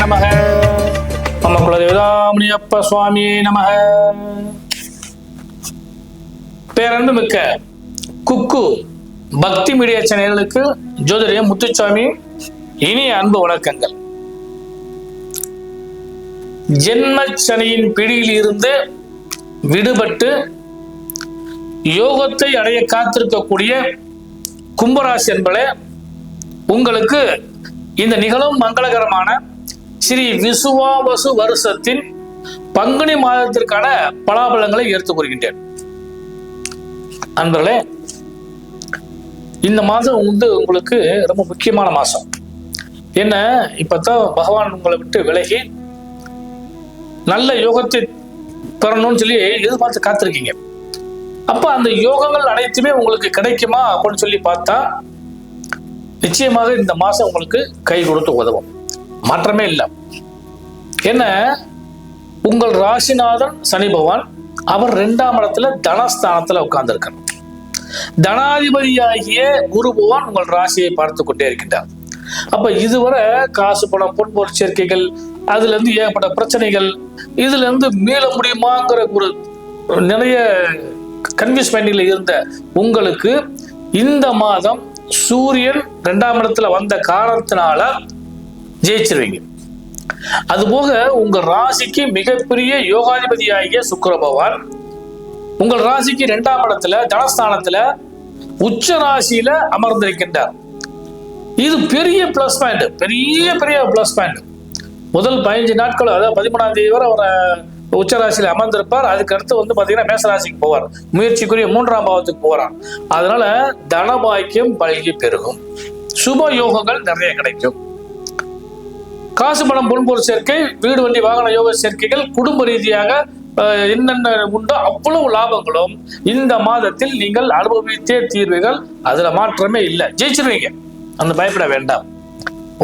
நமக. மம குலதேவதாமுனியப்ப சுவாமியே நமக. பேரன்பு மிக்க குக்கு பக்தி மீடியா சேனலுக்கு ஜோதிடர் முத்துசாமி இனிய அன்பு வணக்கங்கள். ஜென்ம சனியின் பிடியில் இருந்து விடுபட்டு யோகத்தை அடைய காத்திருக்கக்கூடிய கும்பராசி என்பதே உங்களுக்கு இந்த நிகழும் மங்களகரமான ஸ்ரீ விசுவாவசு வருஷத்தின் பங்குனி மாதத்திற்கான பலாபலங்களை எடுத்துக் கூறுகின்றேன். அன்பர்களே, இந்த மாதம் உங்களுக்கு ரொம்ப முக்கியமான மாசம். என்ன, இப்பதான் பகவான் உங்களை விட்டு விலகி நல்ல யோகத்தை பெறணும்னு சொல்லி எதிர்பார்த்து காத்திருக்கீங்க. அப்ப அந்த யோகங்கள் அனைத்துமே உங்களுக்கு கிடைக்குமா அப்படின்னு சொல்லி பார்த்தா நிச்சயமாக இந்த மாசம் உங்களுக்கு கை கொடுத்து உதவும், மாற்றமே இல்லை. என்ன, உங்கள் ராசிநாதன் சனி பகவான் அவர் 2ஆம் இடத்துல தனஸ்தானத்துல உட்கார்ந்து இருக்கார். தனாதிபதியாகிய குரு பகவான் உங்கள் ராசியை பார்த்து கொண்டே இருக்கின்றார். அப்ப இதுவரை காசு பணம் பொன்பொருள் சேர்க்கைகள், அதுல இருந்து ஏகப்பட்ட பிரச்சனைகள், இதுல இருந்து மீள முடியுமாங்கிற ஒரு நிறைய கன்ஃபியூஸ் மைண்டில் இருந்த உங்களுக்கு இந்த மாதம் சூரியன் 2ஆம் இடத்துல வந்த காரணத்தினால ஜெயிச்சிருவீங்க. அதுபோக உங்க ராசிக்கு மிகப்பெரிய யோகாதிபதியாகிய சுக்கிர பகவான் உங்கள் ராசிக்கு 2ஆம் இடத்துல தனஸ்தானத்துல உச்ச ராசியில அமர்ந்திருக்கின்றார். இது பெரிய பிளஸ் பாயிண்ட், பெரிய பிளஸ் பாயிண்ட். முதல் 15 நாட்கள், அதாவது 13ஆம் தேதி வரை அவர் உச்சராசியில அமர்ந்திருப்பார். அதுக்கு அடுத்து பாத்தீங்கன்னா மேசராசிக்கு போவார், முயற்சிக்குரிய 3ஆம் பாவத்துக்கு போறார். அதனால தனபாக்கியம் பல்கி பெருகும், சுப யோகங்கள் நிறைய கிடைக்கும். காசு பணம் பொன்பொருள் சேர்க்கை, வீடு வண்டி வாகன யோக சேர்க்கைகள், குடும்ப ரீதியாக என்னென்ன உண்டோ அவ்வளவு லாபங்களும் இந்த மாதத்தில் நீங்கள் அனுபவித்தே தீர்வுகள். அதுல மாற்றமே இல்லை, ஜெயிச்சிருவீங்க, அந்த பயப்பட வேண்டாம்.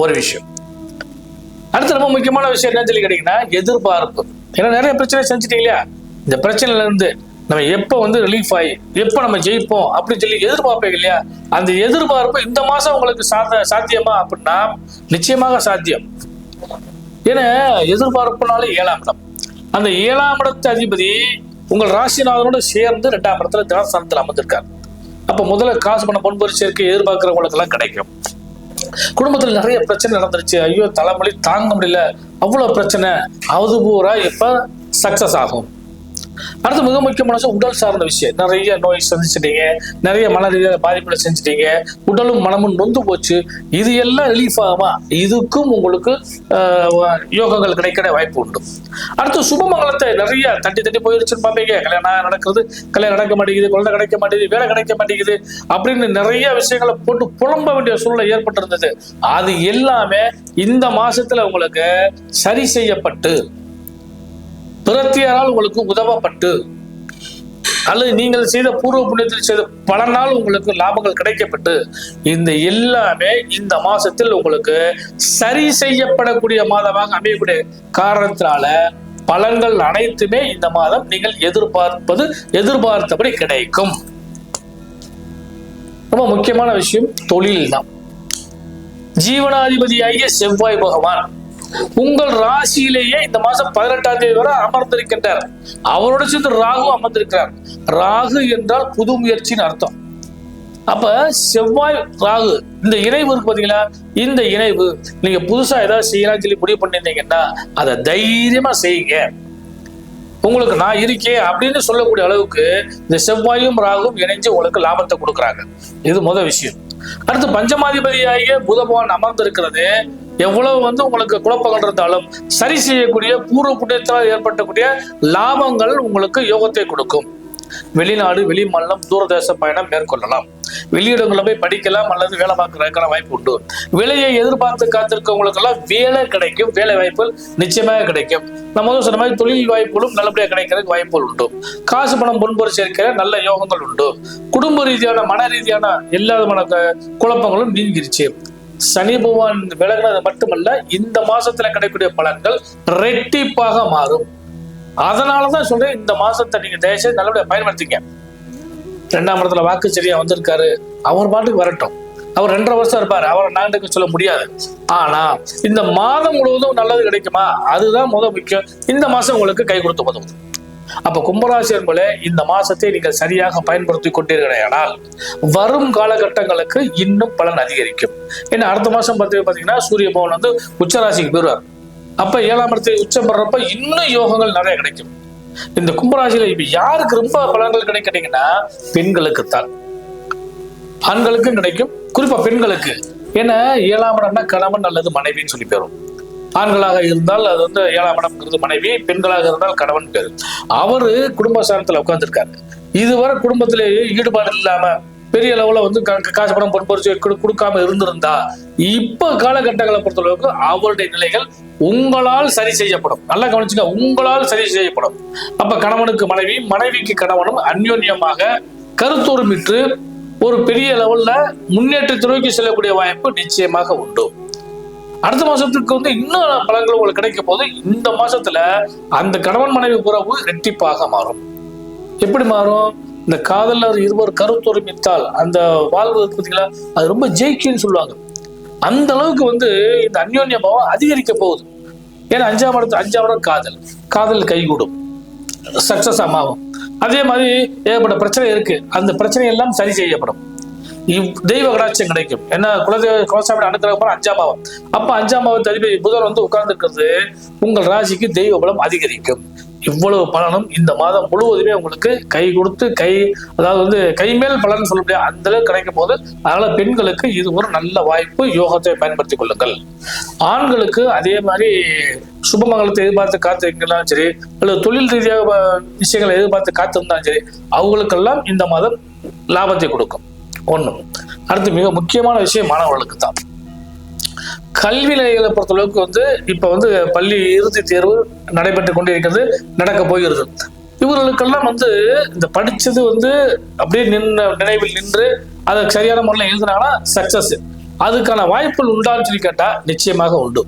ஒரு விஷயம். அடுத்து ரொம்ப முக்கியமான விஷயம் என்ன சொல்லி கேட்டீங்கன்னா எதிர்பார்ப்பு. ஏன்னா நிறைய பிரச்சனை செஞ்சுட்டீங்க இல்லையா, இந்த பிரச்சனைல இருந்து நம்ம எப்ப ரிலீஃப் ஆகி எப்ப நம்ம ஜெயிப்போம் அப்படின்னு சொல்லி எதிர்பார்ப்பீங்க இல்லையா, அந்த எதிர்பார்ப்பு இந்த மாசம் உங்களுக்கு சாத்தியமா அப்படின்னா நிச்சயமாக சாத்தியம். ஏன்னா எதிர்பார்ப்புனாலே 7ஆம் இடம், அந்த 7ஆம் இடத்து அதிபதி உங்கள் ராசிநாதனோட சேர்ந்து 2ஆம் இடத்துல தனஸ்தானத்தில் அமர்ந்திருக்காரு. அப்ப முதல்ல காசு பண்ண பொன்பொருள் சேர்க்கை எதிர்பார்க்கிறவங்களுக்கு எல்லாம் கிடைக்கும். குடும்பத்துல நிறைய பிரச்சனை நடந்துருச்சு, ஐயோ தலைமொழி தாங்க முடியல, அவ்வளவு பிரச்சனை, அது பூரா இப்ப சக்சஸ் ஆகும். அடுத்து மிக முக்கியமான உடல் சார்ந்த விஷயம். நிறைய நோய் சந்திச்சிட்டீங்க, நிறைய மன ரீதியாக பாதிப்புகளை செஞ்சுட்டீங்க, உடலும் மனமும் நொந்து போச்சு, இது எல்லாம் ரிலீஃப் ஆகுமா? இதுக்கும் உங்களுக்கு யோகங்கள் கிடைக்கிற வாய்ப்பு உண்டு. அடுத்து சுபமங்கலத்தை நிறைய தட்டி போயிருச்சுன்னு பார்ப்பீங்க. கல்யாணம் நடக்கிறது, கல்யாணம் நடக்க மாட்டேங்குது, குழந்தை கிடைக்க மாட்டேங்குது, வேலை கிடைக்க மாட்டேங்குது அப்படின்னு நிறைய விஷயங்களை போட்டு புலம்ப வேண்டிய சூழ்நிலை ஏற்பட்டிருந்தது. அது எல்லாமே இந்த மாசத்துல உங்களுக்கு சரி செய்யப்பட்டு பிரத்தியாரால் உங்களுக்கு உதவப்பட்டு அல்லது நீங்கள் செய்த பூர்வ புண்ணியத்தில் செய்த பல நாள் உங்களுக்கு லாபங்கள் கிடைக்கப்பட்டு இந்த எல்லாமே இந்த மாசத்தில் உங்களுக்கு சரி செய்யப்படக்கூடிய மாதமாக அமையக்கூடிய காரணத்தினால பலன்கள் அனைத்துமே இந்த மாதம் நீங்கள் எதிர்பார்த்தபடி கிடைக்கும். ரொம்ப முக்கியமான விஷயம் தொழில் தான். ஜீவனாதிபதியாகிய செவ்வாய் பகவான் உங்கள் ராசியிலேயே இந்த மாசம் 18ஆம் தேதி வரை அமர்ந்திருக்கின்றார். அவரோட சேர்ந்து ராகு அமர்ந்திருக்கிறார். ராகு என்றால் புது முயற்சின்னு அர்த்தம். அப்ப செவ்வாய் ராகு இந்த இணைவு இருக்கு பாத்தீங்களா, இந்த இணைவு நீங்க புதுசா ஏதாவது செய்யலாம்னு சொல்லி முடிவு பண்ணிருந்தீங்கன்னா அதை தைரியமா செய்யுங்க. உங்களுக்கு நான் இருக்கேன் அப்படின்னு சொல்லக்கூடிய அளவுக்கு இந்த செவ்வாயும் ராகும் இணைஞ்சு உங்களுக்கு லாபத்தை கொடுக்குறாங்க. இது முதல் விஷயம். அடுத்து பஞ்சமாதிபதியாகிய புத பகவான் அமர்ந்திருக்கிறது எவ்வளவு உங்களுக்கு குழப்பங்கள் இருந்தாலும் சரி செய்யக்கூடிய பூர்வ புண்ணியத்தால் ஏற்பட்டக்கூடிய லாபங்கள் உங்களுக்கு யோகத்தை கொடுக்கும். வெளிநாடு, வெளி மாநிலம், தூரதேச பயணம் மேற்கொள்ளலாம். வெளியிடங்களை போய் படிக்கலாம் அல்லது வேலை பார்க்கறதுக்கான வாய்ப்பு உண்டு. வேலையை எதிர்பார்த்து காத்திருக்கவங்களுக்கு எல்லாம் வேலை கிடைக்கும், வேலை வாய்ப்புகள் நிச்சயமாக கிடைக்கும். நம்ம சொன்ன மாதிரி தொழில் வாய்ப்புகளும் நல்லபடியாக கிடைக்கிறதுக்கு வாய்ப்புகள் உண்டு. காசு பணம் பொன்பொருள் சேர்க்கிற நல்ல யோகங்கள் உண்டு. குடும்ப ரீதியான மன ரீதியான எல்லா விதமான குழப்பங்களும் நீங்கிருச்சு. சனி பகவான் விலகினது மட்டுமல்ல, இந்த மாசத்துல கிடைக்கக்கூடிய பலன்கள் ரெட்டிப்பாக மாறும். அதனாலதான் சொல்றேன், இந்த மாசத்தை நீங்க தயவுசெய்து நல்லபடியா பயன்படுத்திங்க. 2ஆம் இடத்துல வாக்கு சரியா வந்திருக்காரு, அவர் பாட்டுக்கு வரட்டும். அவர் 2.5 வருஷம் இருப்பாரு, அவரை நாண்டுக்கு சொல்ல முடியாது. ஆனா இந்த மாதம் முழுவதும் நல்லது கிடைக்குமா, அதுதான் முக்கியம். இந்த மாசம் உங்களுக்கு கை கொடுத்து உதவுது. அப்ப கும்பராசி என்பதே இந்த மாசத்தை நீங்கள் சரியாக பயன்படுத்தி கொண்டீர்களானால் வரும் காலகட்டங்களுக்கு இன்னும் பலன் அதிகரிக்கும். ஏன்னா அடுத்த மாசம் பாத்தீங்கன்னா சூரிய பகவான் வந்து உச்சராசிக்கு போயிடுவார். அப்ப 7ஆம் இடத்தை உச்சம் பெறப்ப இன்னும் யோகங்கள் நிறைய கிடைக்கும். இந்த கும்பராசியில இப்ப யாருக்கு ரொம்ப பலன்கள் கிடைக்கிறீங்கன்னா பெண்களுக்குத்தான். ஆண்களுக்கும் கிடைக்கும், குறிப்பா பெண்களுக்கு. ஏன்னா 7ஆம் இடம்னா கணவன் அல்லது மனைவின்னு சொல்லி பேரும். ஆண்களாக இருந்தால் அது வந்து 7ஆம் இடம்ங்கிறது மனைவி, பெண்களாக இருந்தால் கணவன் பேரு. அவரு குடும்பஸ்தானத்துல உட்கார்ந்துருக்காரு. இதுவரை குடும்பத்திலேயே ஈடுபாடு இல்லாம பெரிய லெவல வந்து காசு பணம் பொறுப்பொறிச்சு கொடுக்காம இருந்திருந்தா இப்ப காலகட்டங்களை பொறுத்தளவுக்கு அவருடைய நிலைகள் உங்களால் சரி செய்யப்படும். நல்லா கவனிச்சுங்க, உங்களால் சரி செய்யப்படும். அப்ப கணவனுக்கு மனைவி, மனைவிக்கு கணவனும் அந்யோன்யமாக கருத்தொருமிட்டு ஒரு பெரிய லெவல்ல முன்னேற்றத்தை நோக்கி செல்லக்கூடிய வாய்ப்பு நிச்சயமாக உண்டு. அடுத்த மாசத்துக்கு வந்து இன்னும் பலன்கள் உங்களுக்கு கிடைக்க போது. இந்த மாசத்துல அந்த கணவன் மனைவி உறவு ரெட்டிப்பாக மாறும். எப்படி மாறும்? இந்த காதலர் இருவர் கருத்தொருமித்தால் அந்த வாழ்வு பார்த்தீங்களா, அது ரொம்ப ஜெயிக்குன்னு சொல்லுவாங்க. அந்த அளவுக்கு வந்து இந்த அந்யோன்ய பாவம் அதிகரிக்க போகுது. ஏன்னா 5ஆம் இடம் காதல் கைகூடும், சக்சஸ் ஆகும். அதே மாதிரி ஏகப்பட்ட பிரச்சனை இருக்கு, அந்த பிரச்சனை எல்லாம் சரி செய்யப்படும். தெய்வ கடாட்சியம் கிடைக்கும். ஏன்னா குலசாமி அனுக்கிரகம் 5ஆம் பாவம். அப்ப 5ஆம் பாவத்து அதிபதி புதன் வந்து உட்கார்ந்து இருக்கிறது உங்கள் ராசிக்கு தெய்வ பலம் அதிகரிக்கும். இவ்வளவு பலனும் இந்த மாதம் முழுவதுமே உங்களுக்கு கை கொடுத்து அதாவது வந்து கைமேல் பலன் சொல்ல முடியாது, அந்த அளவுக்கு கிடைக்கும் போது. அதனால பெண்களுக்கு இது ஒரு நல்ல வாய்ப்பு, யோகத்தை பயன்படுத்திக் கொள்ளுங்கள். ஆண்களுக்கு அதே மாதிரி சுபமங்கலத்தை எதிர்பார்த்து காத்திருந்தாலும் சரி, அல்லது தொழில் ரீதியாக விஷயங்களை எதிர்பார்த்து காத்திருந்தாலும் சரி, அவங்களுக்கெல்லாம் இந்த மாதம் லாபத்தை கொடுக்கும். ஒண்ணு. அடுத்து மிக முக்கியமான விஷயம் மாணவர்களுக்கு தான். கல்வி நிலையங்களை பொறுத்தளவுக்கு வந்து இப்ப வந்து பள்ளி இறுதி தேர்வு நடைபெற்று கொண்டே இருக்கிறது, நடக்க போகிறது. இவர்களுக்கெல்லாம் வந்து இந்த படிச்சது வந்து அப்படியே நினைவில் நின்று அதை சரியான முறையில் எழுதினாங்கன்னா சக்சஸ். அதுக்கான வாய்ப்புகள் உண்டான்னு சொல்லி கேட்டா நிச்சயமாக உண்டு.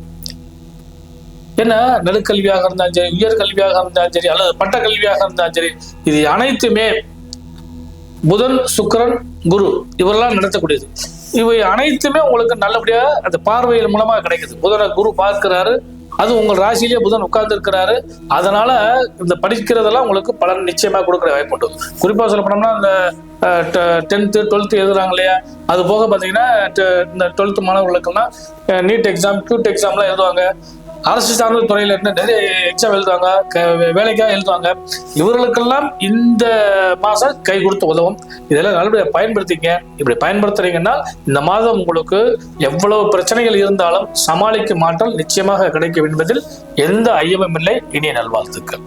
ஏன்னா நடுக்கல்வியாக இருந்தாலும் சரி, உயர்கல்வியாக இருந்தாலும் சரி, அல்லது பட்ட கல்வியாக இருந்தாலும் சரி, இது அனைத்துமே புதன், சுக்கிரன், குரு இவரெல்லாம் நடத்தக்கூடியது. இவை அனைத்துமே உங்களுக்கு நல்லபடியா அந்த பார்வையின் மூலமா கிடைக்குது. புதனை குரு பார்க்கிறாரு, அது உங்கள் ராசியிலேயே புதன் உட்கார்ந்து இருக்கிறாரு. அதனால இந்த படிக்கிறதெல்லாம் உங்களுக்கு பலன் நிச்சயமா கொடுக்குற வாய்ப்பு உண்டு. குறிப்பா சொல்ல போனோம்னா இந்த 10th 12th எழுதுறாங்க இல்லையா, அது போக பாத்தீங்கன்னா இந்த 12th மாணவர்களுக்கெல்லாம் நீட் எக்ஸாம், QT எக்ஸாம்லாம் எழுதுவாங்க. அரசு சார்ந்த துறையில இருந்து நிறைய எக்ஸாம் எழுதுவாங்க, வேலைக்காக எழுதுவாங்க. இவர்களுக்கெல்லாம் இந்த மாசம் கை கொடுத்து உதவும். இதெல்லாம் நல்லபடியாக பயன்படுத்திங்க. இப்படி பயன்படுத்துறீங்கன்னா இந்த மாதம் உங்களுக்கு எவ்வளவு பிரச்சனைகள் இருந்தாலும் சமாளிக்கும் ஆற்றல் நிச்சயமாக கிடைக்கும் என்பதில் எந்த ஐயமும் இல்லை. இனிய நல்வாழ்த்துக்கள்.